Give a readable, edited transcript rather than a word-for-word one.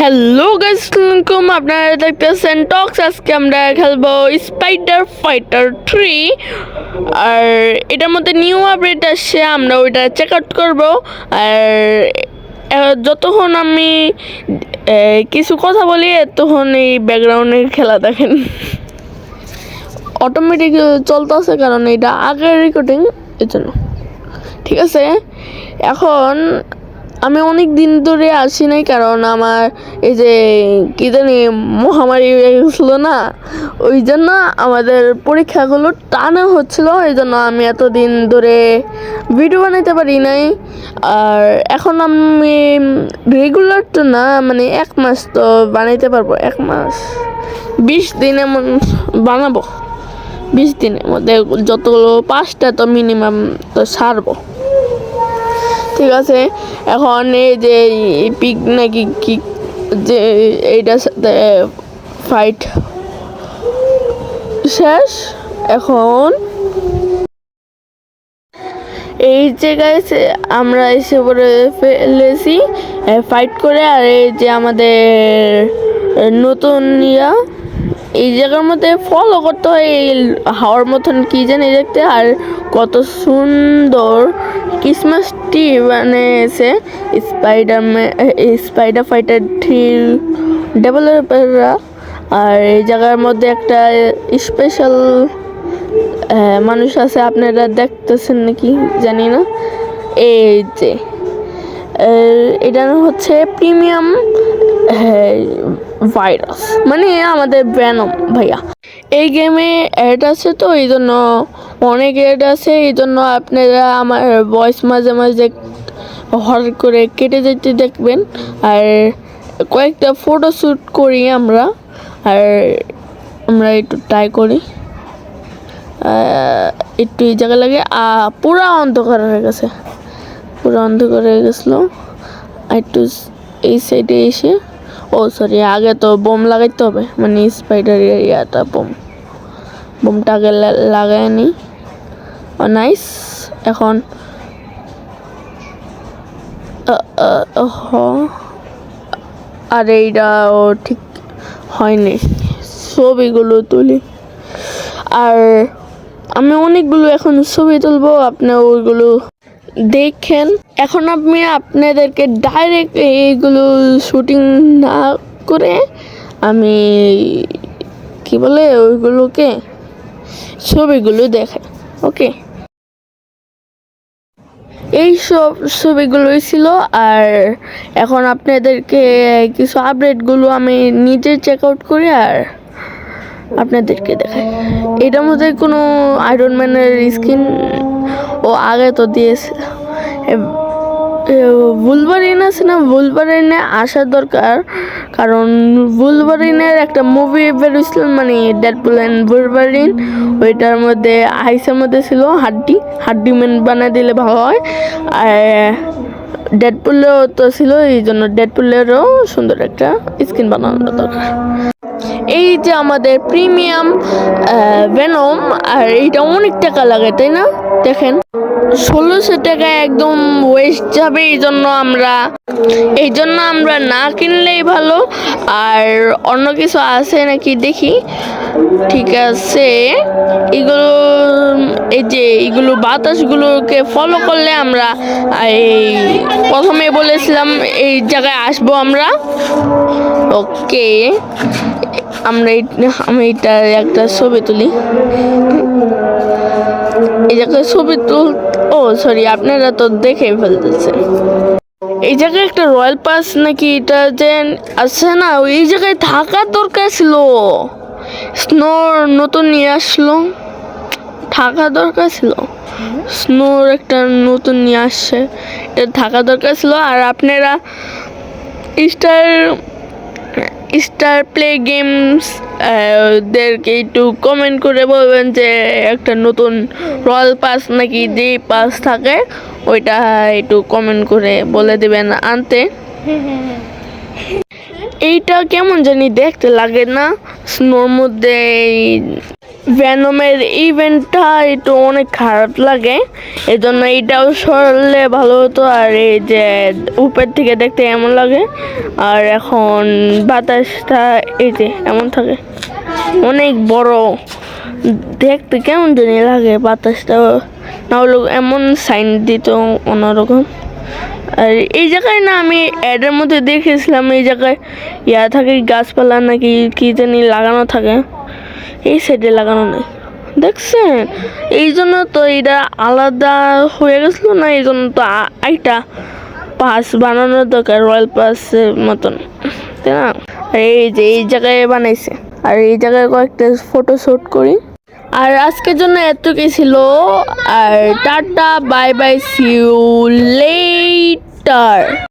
Hello guys, আপনারা দেখতেছেন টক্স। আজকে আমরা খেলবো স্পাইডার ফাইটার 3। আর এটার মধ্যে নিউ আপডেট আসছে, আমরা ওইটা চেক আউট করবো। আর যতক্ষণ আমি কিছু কথা বলি তখন এই ব্যাকগ্রাউন্ডের খেলা দেখেন অটোমেটিক চলতেছে, কারণ এটা আগের রেকর্ডিং, এর জন্য। ঠিক আছে, এখন আমি অনেক দিন ধরে আসি নাই, কারণ আমার এই যে কি জানি মহামারী হয়ে গেছিলো না, ওই জন্য আমাদের পরীক্ষাগুলো টানা হচ্ছিল, এই জন্য আমি এতদিন ধরে ভিডিও বানাইতে পারি নাই। আর এখন আমি রেগুলার তো না, মানে 1 মাস তো বানাইতে পারবো, 1 মাস 20 দিন এমন বানাবো। 20 দিনের মধ্যে যতগুলো 5টা তো মিনিমাম তো সারবো। ঠিক আছে, এখন এই যে পিক নাকি কি যে এইটার সাথে ফাইট শেষ। এখন এই জায়গায় আমরা এসে পড়ে ফেলেছি ফাইট করে। আর এই যে আমাদের নতুন এই জায়গার মধ্যে ফলো করতে হয়, এই হাওয়ার মতন কি জানি দেখতে। আর কত সুন্দর ক্রিসমাস ট্রি বানিয়েছে স্পাইডার ফাইটার 3 ডেভেলপাররা। আর এই জায়গার মধ্যে একটা স্পেশাল মানুষ আছে, আপনারা দেখতেছেন নাকি জানি না। এই যে এটা হচ্ছে প্রিমিয়াম ভাইরাস, মানে আমাদের ভেনম ভাইয়া। এই গেমে অ্যাড আছে, তো এই জন্য অনেক অ্যাড আছে, এই জন্য আপনারা আমার ভয়েস মাঝে মাঝে হঠাৎ করে কেটে যেতে দেখবেন। আর কয়েকটা ফটো শ্যুট করি আমরা, আর আমরা একটু ট্রাই করি। একটু এই জায়গা লাগে পুরা অন্ধকার হয়ে গেছে, পুরো অন্ধকার হয়ে গেছিলো। একটু এই সাইডে এসে, ও সরি, আগে তো বোম লাগাইতে হবে, মানে স্পাইডার ইয়াটা বোমটা আগে লাগায় নি। নাইস। এখন আর এইটাও ঠিক হয়নি, ছবিগুলো তুলি। আর আমি অনেকগুলো এখন ছবি তুলবো, আপনি ওইগুলো দেখেন। এখন আমি আপনাদেরকে ডাইরেক্ট এইগুলো শুটিং না করে আমি কি বলে ওইগুলোকে ছবিগুলো দেখাই। ওকে, এই সব ছবিগুলোই ছিল। আর এখন আপনাদেরকে কিছু আপডেটগুলো আমি নিজে চেক আউট করি আর আপনাদেরকে দেখাই। এটার মধ্যে কোনো আয়রন ম্যানের স্কিন ও আগে তো দিয়েছে। বুলভারিন আছে না, বুলভারিনে আসা দরকার, কারণ বুলভারিনের একটা মুভি বেরোছিল, মানে ডেডপুল অ্যান্ড বুলভারিন। ওইটার মধ্যে আইসের মধ্যে ছিল হাড্ডি ম্যান বানিয়ে দিলে ভালো হয়। আর ডেডপুলেও তো ছিল, এই জন্য ডেডপুলেরও সুন্দর একটা স্কিন বানানো দরকার। এই যে আমাদের প্রিমিয়াম ভেনম, আর এইটা অনেক টাকা লাগে, তাই না? দেখেন 1600 টাকা একদম ওয়েস্ট যাবে, এই জন্য আমরা না কিনলেই ভালো। আর অন্য কিছু আছে নাকি দেখি। ঠিক আছে, এইগুলো বাতাসগুলোকে ফলো করলে আমরা এই প্রথমে বলেছিলাম এই জায়গায় আসবো আমরা। ওকে, আমি এটা একটা ছবি তুলি, এই জায়গায় ছবি ও সরি, আপনারা তো দেখে ফেলতেছেন। এই জায়গায় একটা রয়্যাল পাস নাকি এটা যে আছে না, ওই জায়গায় থাকার দরকার ছিল। স্নোর নতুন নিয়ে আসলো, থাকা দরকার ছিল। স্নোর একটা নতুন নিয়ে আসছে, এটা থাকা দরকার ছিল। আর আপনারা স্টার প্লে গেমস দেরকে একটু কমেন্ট করে বলবেন যে একটা নতুন রয়্যাল পাস নাকি যে পাস থাকে, ওইটা একটু কমেন্ট করে বলে দেবেন আনতে। এইটা কেমন জানি দেখতে লাগে না, স্নোর মধ্যে ভেনমের ইভেন্টটা একটু অনেক খারাপ লাগে, এই জন্য এইটাও সরলে ভালো হতো। আর এই যে উপর থেকে দেখতে এমন লাগে, আর এখন বাতাসটা এই যে এমন থাকে, অনেক বড়, দেখতে কেমন জানি লাগে বাতাসটা, না হলে এমন সাইন দিত অন্যরকম। আর এই জায়গায় না আমি অ্যাডের মধ্যে দেখেছিলাম এই জায়গায় ইয়া থাকে, গাছপালা নাকি কি জানি লাগানো থাকে, এই সাইডে লাগানো নেই, দেখছেন? এই জন্য তো এটা আলাদা হয়ে গেছিলো না, এই জন্য তো একটা পাস বানানোর দরকার, রয়্যাল পাসের মতন, তাই না? আর এই যে এই জায়গায় বানাইছে, আর এই জায়গায় কয়েকটা ফটো শ্যুট করি। আর আজকের জন্য এতটুকুই ছিল, আর tata bye bye, see you letter.